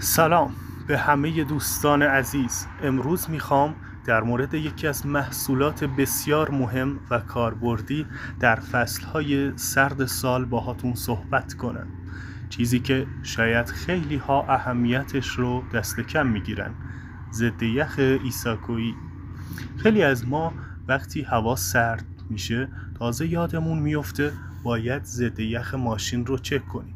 سلام به همه دوستان عزیز. امروز میخوام در مورد یکی از محصولات بسیار مهم و کاربردی در فصلهای سرد سال باهاتون صحبت کنم. چیزی که شاید خیلی ها اهمیتش رو دست کم میگیرن: ضد یخ ایساکویی. خیلی از ما وقتی هوا سرد میشه تازه یادمون میفته باید ضد یخ ماشین رو چک کنیم.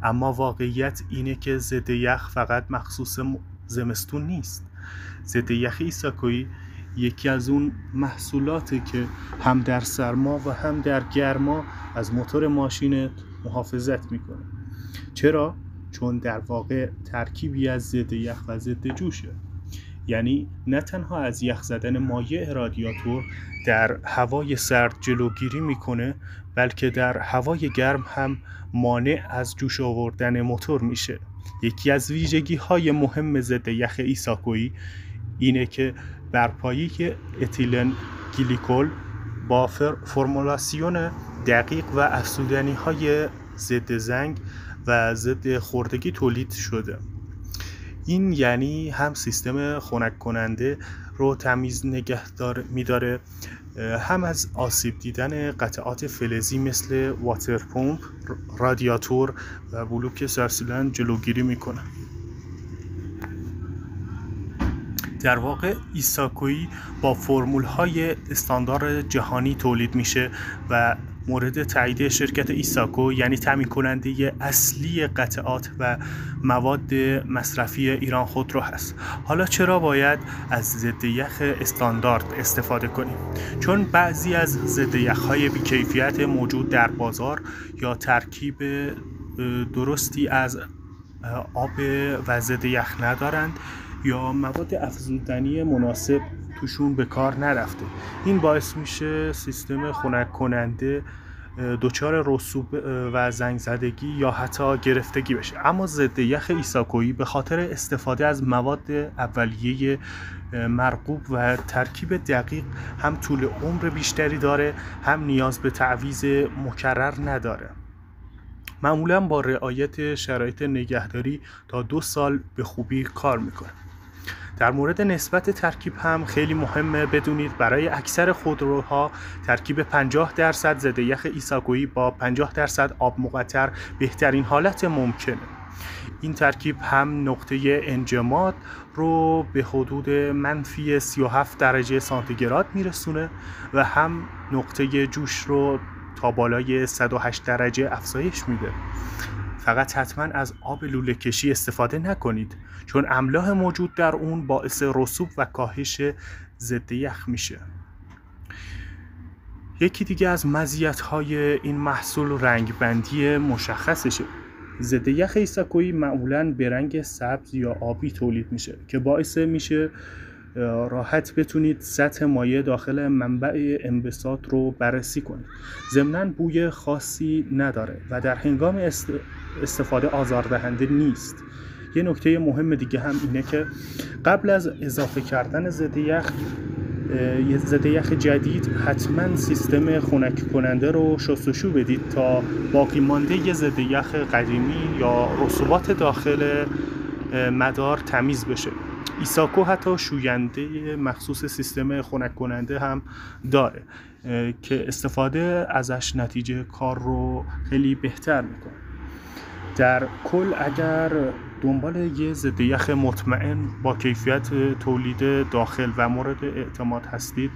اما واقعیت اینه که ضد یخ فقط مخصوص زمستون نیست. ضد یخ ایساکویی یکی از اون محصولاته که هم در سرما و هم در گرما از موتور ماشینت محافظت میکنه. چرا؟ چون در واقع ترکیبی از ضد یخ و ضد جوشه. یعنی نه تنها از یخ زدن مایع رادیاتور در هوای سرد جلوگیری میکنه، بلکه در هوای گرم هم مانع از جوش آوردن موتور میشه. یکی از ویژگی های مهم ضد یخ ایساکویی اینه که بر پایه اتیلن گلیکول با فرمولاسیون دقیق و افزودنی های ضد زنگ و ضد خوردگی تولید شده. این یعنی هم سیستم خنک کننده رو تمیز نگه میداره، هم از آسیب دیدن قطعات فلزی مثل واتر پمپ، رادیاتور و بلوک سرسیلند جلوگیری میکنه. در واقع ایساکویی با فرمول‌های استاندارد جهانی تولید میشه و مورد تایید شرکت ایساکو، یعنی تامین کننده اصلی قطعات و مواد مصرفی ایران خودرو هست. حالا چرا باید از ضد یخ استاندارد استفاده کنیم؟ چون بعضی از ضد یخ‌های بی‌کیفیت موجود در بازار یا ترکیب درستی از آب و ضد یخ ندارند یا مواد افزودنی مناسب توشون به کار نرفته. این باعث میشه سیستم خنک کننده دچار رسوب و زنگ زدگی یا حتی گرفتگی بشه. اما ضد یخ ایساکویی به خاطر استفاده از مواد اولیه مرغوب و ترکیب دقیق هم طول عمر بیشتری داره، هم نیاز به تعویض مکرر نداره. معمولا با رعایت شرایط نگهداری تا 2 سال به خوبی کار میکنه. در مورد نسبت ترکیب هم خیلی مهمه بدونید برای اکثر خودروها ترکیب 50% ضد یخ ایساکویی با 50% آب مقطر بهترین حالت ممکنه. این ترکیب هم نقطه انجماد رو به حدود منفی 37 درجه سانتیگراد میرسونه و هم نقطه جوش رو تا بالای 108 درجه افزایش میده. فقط حتما از آب لوله کشی استفاده نکنید، چون املاح موجود در اون باعث رسوب و کاهش ضد یخ میشه. یکی دیگه از مزیت‌های این محصول رنگبندی مشخصشه. ضد یخ ایساکویی معمولاً به رنگ سبز یا آبی تولید میشه که باعث میشه راحت بتونید سطح مایع داخل منبع انبساط رو بررسی کنید. ضمناً بوی خاصی نداره و در هنگام استفاده آزاردهنده نیست. یه نکته مهم دیگه هم اینه که قبل از اضافه کردن ضد یخ جدید حتما سیستم خنک کننده رو شستشو بدید تا باقی مانده ضد یخ قدیمی یا رسوبات داخل مدار تمیز بشه. ایساکو حتی شوینده مخصوص سیستم خنک کننده هم داره که استفاده ازش نتیجه کار رو خیلی بهتر میکنه. در کل اگر دنبال یه ضد یخ مطمئن با کیفیت تولید داخل و مورد اعتماد هستید،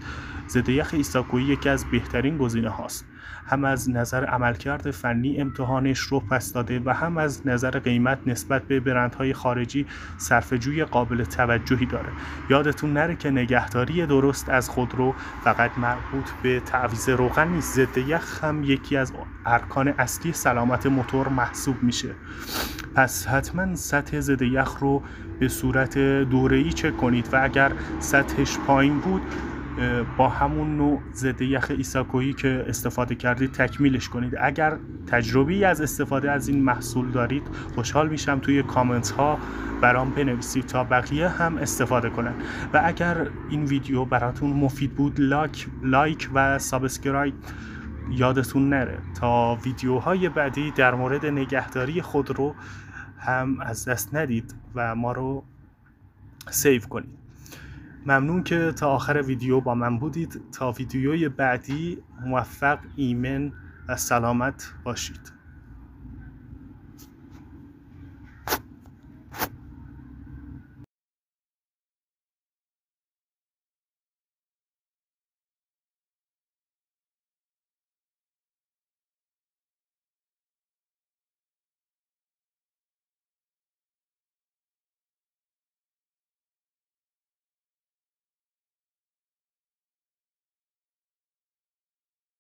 ضد یخ ایساکویی یکی از بهترین گزینه هاست. هم از نظر عملکرد فنی امتحانش رو پس داده و هم از نظر قیمت نسبت به برندهای خارجی صرفه‌جوی قابل توجهی داره. یادتون نره که نگهداری درست از خودرو فقط مربوط به تعویض روغن نیست. ضد یخ هم یکی از ارکان اصلی سلامت موتور محسوب میشه. پس حتما سطح ضد یخ رو به صورت دوره‌ای چک کنید و اگر سطحش پایین بود با همون نوع ضد یخ ایساکویی که استفاده کردید تکمیلش کنید. اگر تجربی از استفاده از این محصول دارید خوشحال میشم توی کامنت ها برام بنویسید تا بقیه هم استفاده کنن. و اگر این ویدیو براتون مفید بود لایک و سابسکرایب یادتون نره تا ویدیوهای بعدی در مورد نگهداری خودرو هم از دست ندید و ما رو سیو کنید. ممنون که تا آخر ویدیو با من بودید. تا ویدیوی بعدی موفق، ایمن و سلامت باشید.